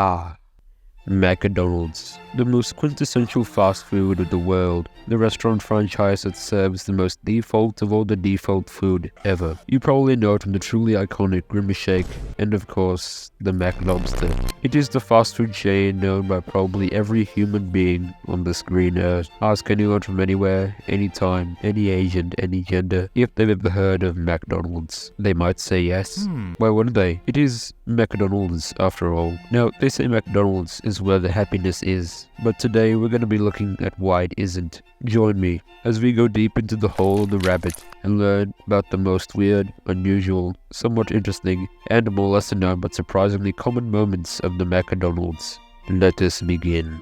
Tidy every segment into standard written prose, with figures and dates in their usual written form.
Ah, McDonald's, the most quintessential fast food of the world, the restaurant franchise that serves the most default of all the default food ever. You probably know it from the truly iconic Grimace Shake and of course, the McLobster. It is the fast food chain known by probably every human being on this green earth. Ask anyone from anywhere, anytime, any age and any gender if they've ever heard of McDonald's. They might say yes. Why wouldn't they? It is McDonald's after all. Now, they say McDonald's is where the happiness is, but today we're going to be looking at why it isn't. Join me as we go deep into the hole of the rabbit and learn about the most weird, unusual, somewhat interesting, and more lesser known but surprisingly common moments of the McDonald's. Let us begin.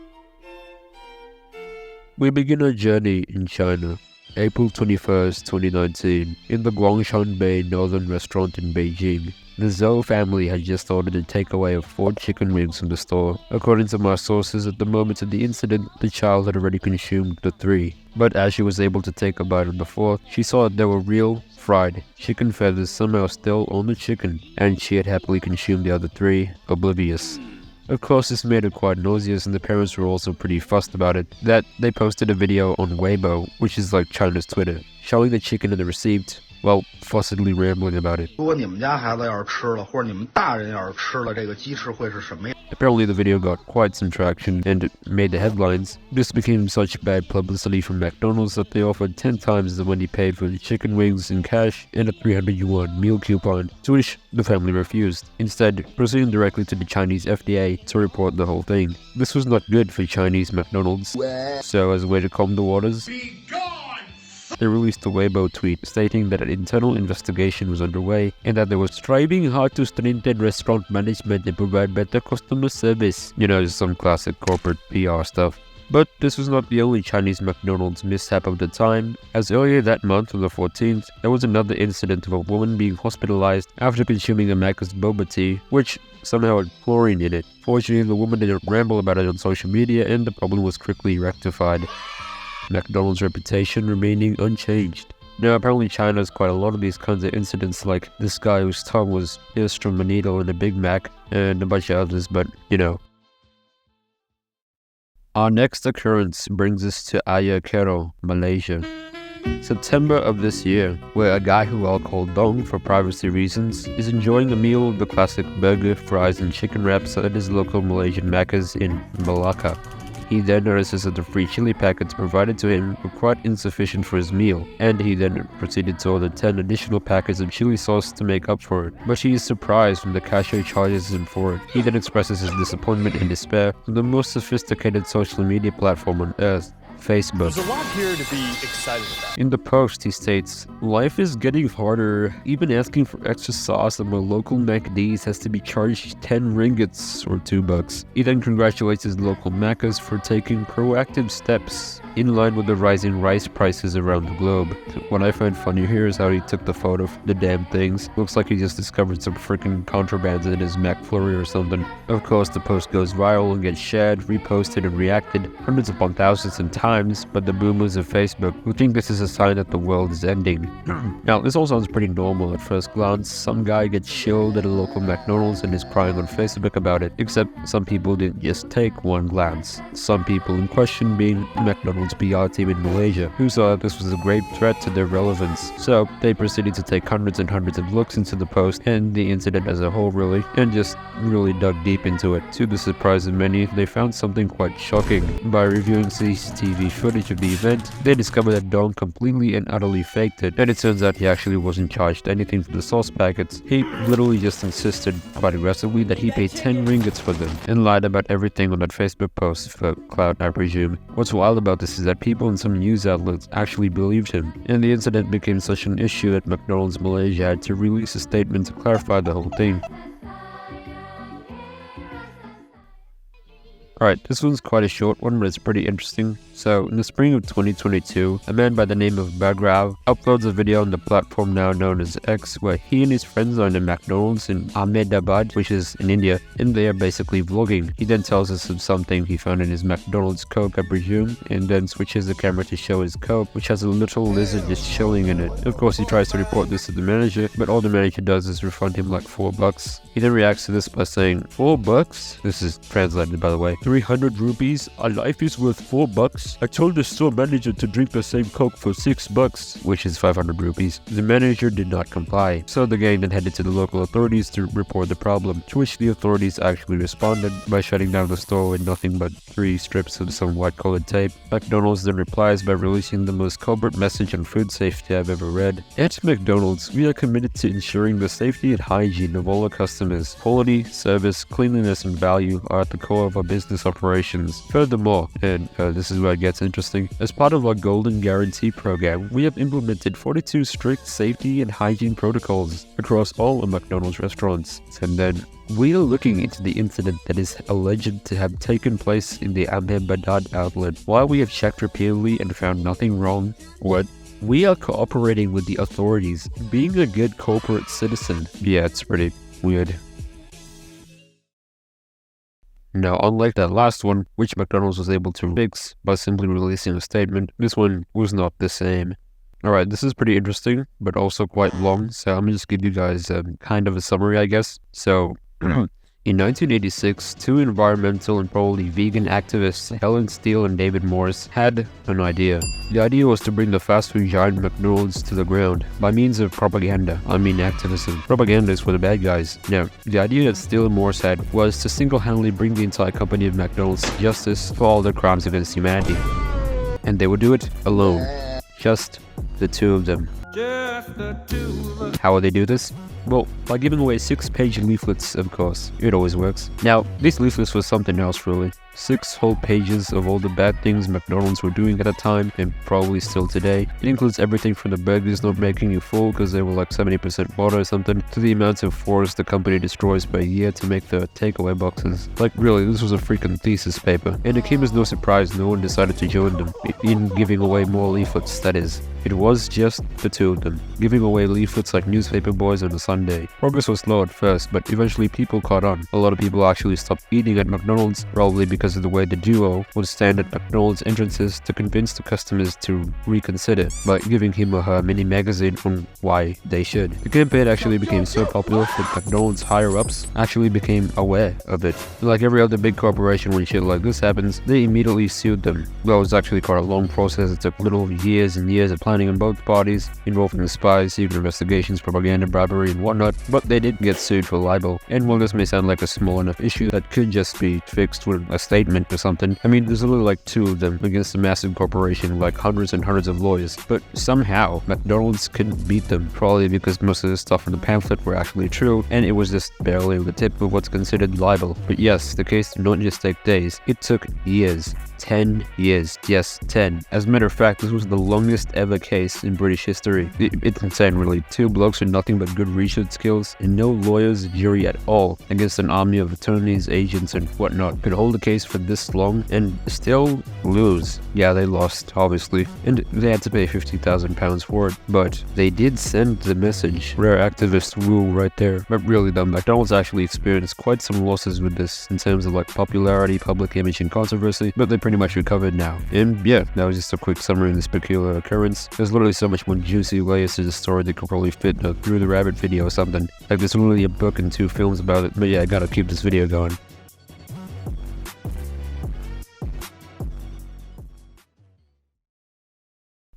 We begin our journey in China, April 21st, 2019, in the Guangshan Bay Northern Restaurant in Beijing. The Zhou family had just ordered a takeaway of 4 chicken wings from the store. According to my sources, at the moment of the incident, the child had already consumed the 3. But as she was able to take a bite of the 4th, she saw that there were real, fried chicken feathers somehow still on the chicken, and she had happily consumed the other 3, oblivious. Of course, this made her quite nauseous, and the parents were also pretty fussed about it, that they posted a video on Weibo, which is like China's Twitter, showing the chicken and the receipt, well, fussedly rambling about it. Apparently the video got quite some traction and it made the headlines. This became such bad publicity from McDonald's that they offered 10 times the money paid for the chicken wings in cash and a 300 yuan meal coupon, to which the family refused, instead proceeding directly to the Chinese FDA to report the whole thing. This was not good for Chinese McDonald's, so as a way to calm the waters, they released a Weibo tweet stating that an internal investigation was underway and that they were striving hard to strengthen restaurant management and provide better customer service. You know, just some classic corporate PR stuff. But this was not the only Chinese McDonald's mishap of the time, as earlier that month on the 14th, there was another incident of a woman being hospitalized after consuming a Macca's boba tea, which somehow had chlorine in it. Fortunately, the woman didn't ramble about it on social media and the problem was quickly rectified. McDonald's reputation remaining unchanged. Now, apparently China has quite a lot of these kinds of incidents, like this guy whose tongue was pierced from a needle in a Big Mac, and a bunch of others, but, you know. Our next occurrence brings us to Ysidro, Malaysia. September of this year, where a guy who I'll call Dong for privacy reasons is enjoying a meal of the classic burger, fries, and chicken wraps at his local Malaysian Macca's in Malacca. He then notices that the free chili packets provided to him were quite insufficient for his meal, and he then proceeded to order 10 additional packets of chili sauce to make up for it. But he is surprised when the cashier charges him for it. He then expresses his disappointment and despair to the most sophisticated social media platform on earth, Facebook. There's a lot here to be excited about. In the post, he states, "Life is getting harder. Even asking for extra sauce at my local McD's has to be charged 10 ringgits or $2. He then congratulates his local Macca's for taking proactive steps in line with the rising rice prices around the globe. What I find funny here is how he took the photo of the damn things. Looks like he just discovered some freaking contraband in his McFlurry or something. Of course, the post goes viral and gets shared, reposted, and reacted hundreds upon thousands of times by the boomers of Facebook, who think this is a sign that the world is ending. Now, this all sounds pretty normal at first glance. Some guy gets chilled at a local McDonald's and is crying on Facebook about it, except some people didn't just take one glance. Some people in question being McDonald's PR team in Malaysia, who saw that this was a great threat to their relevance. So they proceeded to take hundreds and hundreds of looks into the post and the incident as a whole really, and just really dug deep into it. To the surprise of many, they found something quite shocking. By reviewing CCTV footage of the event, they discovered that Dong completely and utterly faked it, and it turns out he actually wasn't charged anything for the sauce packets. He literally just insisted quite aggressively that he paid 10 ringgits for them, and lied about everything on that Facebook post for clout, I presume. What's wild about this is that people in some news outlets actually believed him, and the incident became such an issue that McDonald's Malaysia had to release a statement to clarify the whole thing. Alright, this one's quite a short one, but it's pretty interesting. So, in the spring of 2022, a man by the name of Bagrav uploads a video on the platform now known as X, where he and his friends are in a McDonald's in Ahmedabad, which is in India, and they are basically vlogging. He then tells us of something he found in his McDonald's Coke, I presume, and then switches the camera to show his Coke, which has a little lizard just chilling in it. Of course, he tries to report this to the manager, but all the manager does is refund him like $4. He then reacts to this by saying, $4? This is translated, by the way. 300 rupees? A life is worth $4? I told the store manager to drink the same Coke for $6, which is 500 rupees. The manager did not comply, so the gang then headed to the local authorities to report the problem, to which the authorities actually responded by shutting down the store with nothing but 3 strips of some white-colored tape. McDonald's then replies by releasing the most culprit message on food safety I've ever read. At McDonald's, we are committed to ensuring the safety and hygiene of all our customers. Quality, service, cleanliness, and value are at the core of our business operations. Furthermore, and this is where it gets interesting, as part of our Golden Guarantee program, we have implemented 42 strict safety and hygiene protocols across all of McDonald's restaurants. And then, we are looking into the incident that is alleged to have taken place in the Ahmedabad outlet. While we have checked repeatedly and found nothing wrong, we are cooperating with the authorities, being a good corporate citizen. Yeah, it's pretty weird. Now, unlike that last one, which McDonald's was able to fix by simply releasing a statement, this one was not the same. Alright, this is pretty interesting, but also quite long, so I'm gonna just give you guys kind of a summary, I guess. So, in 1986, 2 environmental and probably vegan activists, Helen Steele and David Morris, had an idea. The idea was to bring the fast food giant McDonald's to the ground by means of propaganda. I mean activism. Propaganda is for the bad guys. Now, the idea that Steele and Morris had was to single-handedly bring the entire company of McDonald's to justice for all their crimes against humanity. And they would do it alone. Just the 2 of them. How would they do this? Well, by giving away 6-page leaflets, of course. It always works. Now, these leaflets were something else, really. 6 whole pages of all the bad things McDonald's were doing at the time, and probably still today. It includes everything from the burgers not making you full because they were like 70% water or something, to the amount of forests the company destroys per year to make the takeaway boxes. Like, really, this was a freaking thesis paper. And it came as no surprise no one decided to join them in giving away more leaflets, that is. It was just the 2 of them, giving away leaflets like newspaper boys on a Sunday. Progress was slow at first, but eventually people caught on. A lot of people actually stopped eating at McDonald's, probably because of the way the duo would stand at McDonald's entrances to convince the customers to reconsider by giving him or her a mini magazine on why they should. The campaign actually became so popular that McDonald's higher-ups actually became aware of it. Like every other big corporation, when shit like this happens, they immediately sued them. Well, it was actually quite a long process. It took literal years and years of planning on both parties, involving the spies, secret investigations, propaganda, bribery, and whatnot, but they did get sued for libel. And while this may sound like a small enough issue that could just be fixed with a statement or something, I mean, there's literally like 2 of them against a massive corporation, like hundreds and hundreds of lawyers. But somehow, McDonald's couldn't beat them, probably because most of the stuff in the pamphlet were actually true, and it was just barely the tip of what's considered libel. But yes, the case did not just take days, it took years. 10 years. Yes, 10. As a matter of fact, this was the longest ever case in British history. It's insane, really. 2 blokes with nothing but good research skills and no lawyers, jury at all, against an army of attorneys, agents, and whatnot, could hold a case for this long and still lose. Yeah, they lost, obviously, and they had to pay £50,000 for it, but they did send the message. Rare activist rule right there. But really though, McDonald's actually experienced quite some losses with this in terms of like popularity, public image, and controversy, but they pretty much recovered now. And yeah, that was just a quick summary of this peculiar occurrence. There's literally so much more juicy layers to the story that could probably fit a Through the Rabbit video or something. Like there's literally a book and 2 films about it, but yeah, I gotta keep this video going.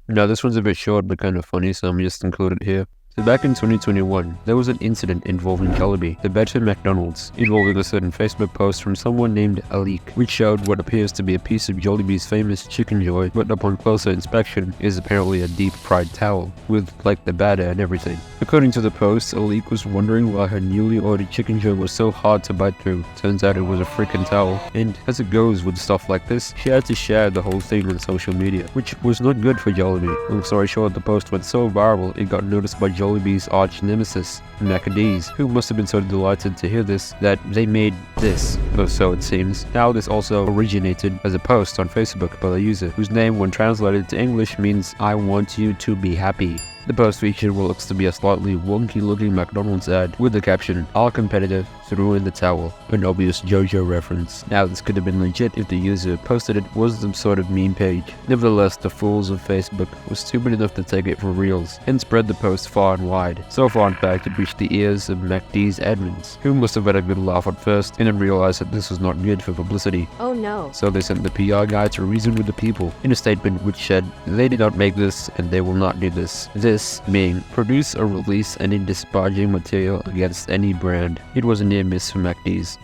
Now this one's a bit short but kind of funny, so I'm just include it here. So back in 2021, there was an incident involving Jollibee, the better McDonald's, involving a certain Facebook post from someone named Alik, which showed what appears to be a piece of Jollibee's famous chicken joy, but upon closer inspection is apparently a deep fried towel, with like the batter and everything. According to the post, Alik was wondering why her newly ordered chicken joy was so hard to bite through. Turns out it was a freaking towel, and as it goes with stuff like this, she had to share the whole thing on social media, which was not good for Jollibee. Long story short, the post went so viral, it got noticed by Jollibee's arch nemesis, Macca-Donalds, who must have been so delighted to hear this that they made this, or so it seems. Now this also originated as a post on Facebook by a user, whose name when translated to English means "I want you to be happy." The post featured what looks to be a slightly wonky-looking McDonald's ad with the caption, "Our competitor threw in the towel," an obvious JoJo reference. Now this could have been legit if the user who posted it was some sort of meme page. Nevertheless, the fools of Facebook were stupid enough to take it for reals and spread the post far and wide. So far in fact it reached the ears of McD's admins, who must have had a good laugh at first and then realized that this was not good for publicity. Oh no. So they sent the PR guy to reason with the people in a statement which said, "They did not make this and they will not do this." This meaning produce or release any disparaging material against any brand. It was a near miss for McD's.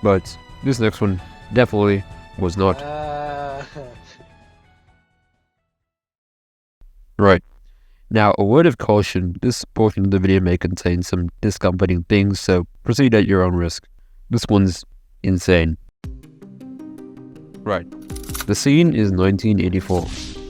But this next one definitely was not. Right. Now, a word of caution, this portion of the video may contain some discomforting things, so proceed at your own risk. This one's insane. Right. The scene is 1984,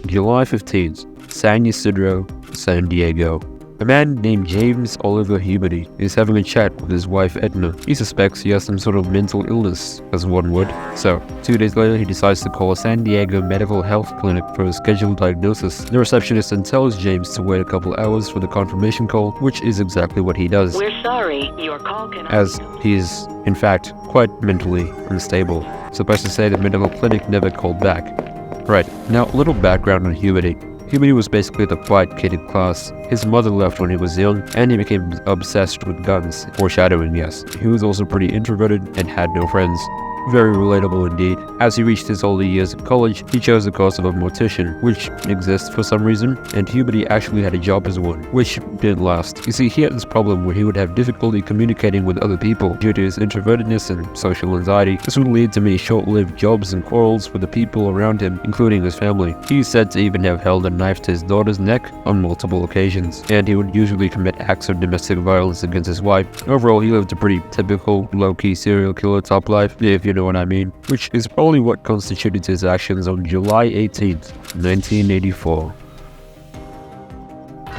July 15th, San Ysidro, San Diego. A man named James Oliver Huberty is having a chat with his wife Edna. He suspects he has some sort of mental illness, as one would. So, 2 days later he decides to call a San Diego Medical Health Clinic for a scheduled diagnosis. The receptionist then tells James to wait a couple hours for the confirmation call, which is exactly what he does. We're sorry, your call cannot As he is, in fact, quite mentally unstable. Suffice to say the medical clinic never called back. Right, now a little background on Huberty. Huberty was basically the quiet kid in class. His mother left when he was young, and he became obsessed with guns. Foreshadowing, yes. He was also pretty introverted and had no friends. Very relatable indeed. As he reached his older years of college, he chose the course of a mortician, which exists for some reason, and Huberty actually had a job as one, which didn't last. You see, he had this problem where he would have difficulty communicating with other people due to his introvertedness and social anxiety. This would lead to many short-lived jobs and quarrels with the people around him, including his family. He is said to even have held a knife to his daughter's neck on multiple occasions, and he would usually commit acts of domestic violence against his wife. Overall, he lived a pretty typical, low-key serial killer type life, if you know what I mean, which is probably what constituted his actions on July 18th, 1984.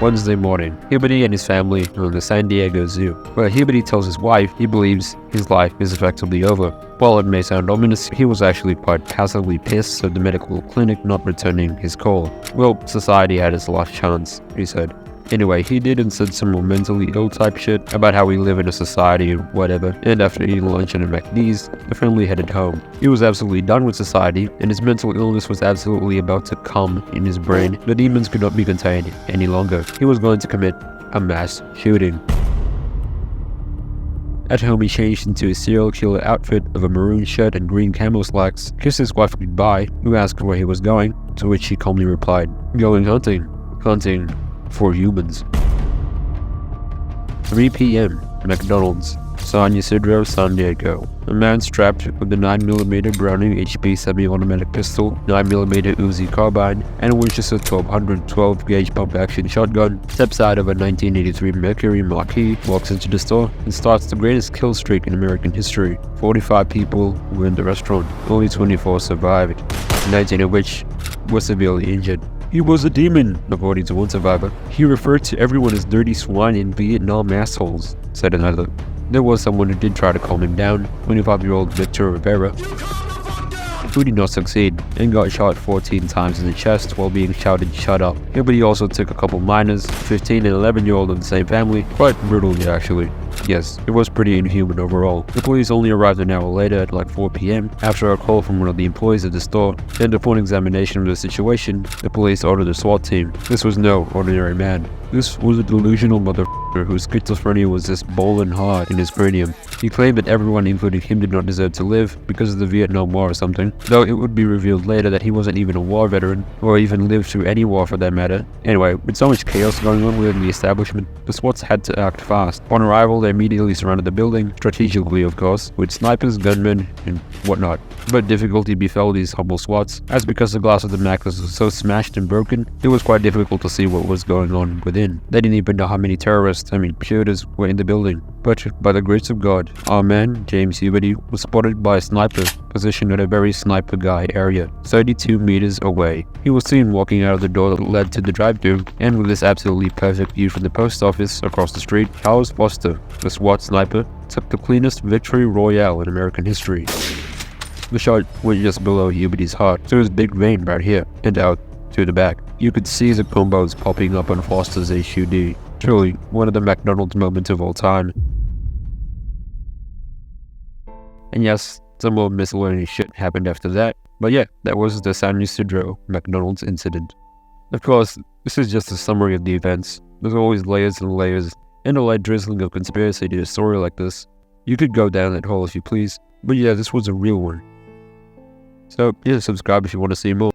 Wednesday morning, Huberty and his family are in the San Diego Zoo, where Huberty tells his wife he believes his life is effectively over. While it may sound ominous, he was actually quite passively pissed at the medical clinic not returning his call. Well, society had its last chance, he said. Anyway, he did and said some more mentally ill type shit about how we live in a society and whatever, and after eating lunch at a McD's, the family headed home. He was absolutely done with society, and his mental illness was absolutely about to come in his brain. The demons could not be contained any longer. He was going to commit a mass shooting. At home, he changed into a serial killer outfit of a maroon shirt and green camo slacks, kissed his wife goodbye, who asked where he was going, to which he calmly replied, "Going hunting. Hunting for humans." 3 p.m. McDonald's, San Ysidro, San Diego. A man strapped with a 9mm Browning HP semi-automatic pistol, 9mm Uzi carbine, and a Winchester 1200 12-gauge pump-action shotgun steps out of a 1983 Mercury Marquis, walks into the store, and starts the greatest kill streak in American history. 45 people were in the restaurant, only 24 survived, 19 of which were severely injured. "He was a demon," according to one survivor. "He referred to everyone as dirty swine in Vietnam assholes," said another. There was someone who did try to calm him down, 25-year-old Victor Rivera, who did not succeed and got shot 14 times in the chest while being shouted "shut up." Huberty also took a couple minors, 15 and 11-year-old of the same family, quite brutally actually. Yes, it was pretty inhuman overall. The police only arrived an hour later at like 4 p.m. after a call from one of the employees at the store, and upon examination of the situation, the police ordered a SWAT team. This was no ordinary man. This was a delusional motherfucker whose schizophrenia was just bowling hard in his cranium. He claimed that everyone, including him, did not deserve to live because of the Vietnam War or something, though it would be revealed later that he wasn't even a war veteran, or even lived through any war for that matter. Anyway, with so much chaos going on within the establishment, the SWATs had to act fast. On arrival, they immediately surrounded the building, strategically of course, with snipers, gunmen, and whatnot. But difficulty befell these humble SWATs, as because the glass of the Maccas was so smashed and broken, it was quite difficult to see what was going on within. They didn't even know how many terrorists time he showed us were in the building. But by the grace of God, our man, James Ysidro, was spotted by a sniper positioned at a very sniper guy area, 32 meters away. He was seen walking out of the door that led to the drive-thru, and with this absolutely perfect view from the post office across the street, Charles Foster, the SWAT sniper, took the cleanest victory royale in American history. The shot went just below Ysidro's heart, so his big vein right here, and out to the back. You could see the combos popping up on Foster's HUD. Truly, one of the McDonald's moments of all time. And yes, some more miscellaneous shit happened after that. But yeah, that was the San Ysidro McDonald's incident. Of course, this is just a summary of the events. There's always layers and layers, and a light drizzling of conspiracy to a story like this. You could go down that hole if you please, but yeah, this was a real one. So yeah, subscribe if you want to see more.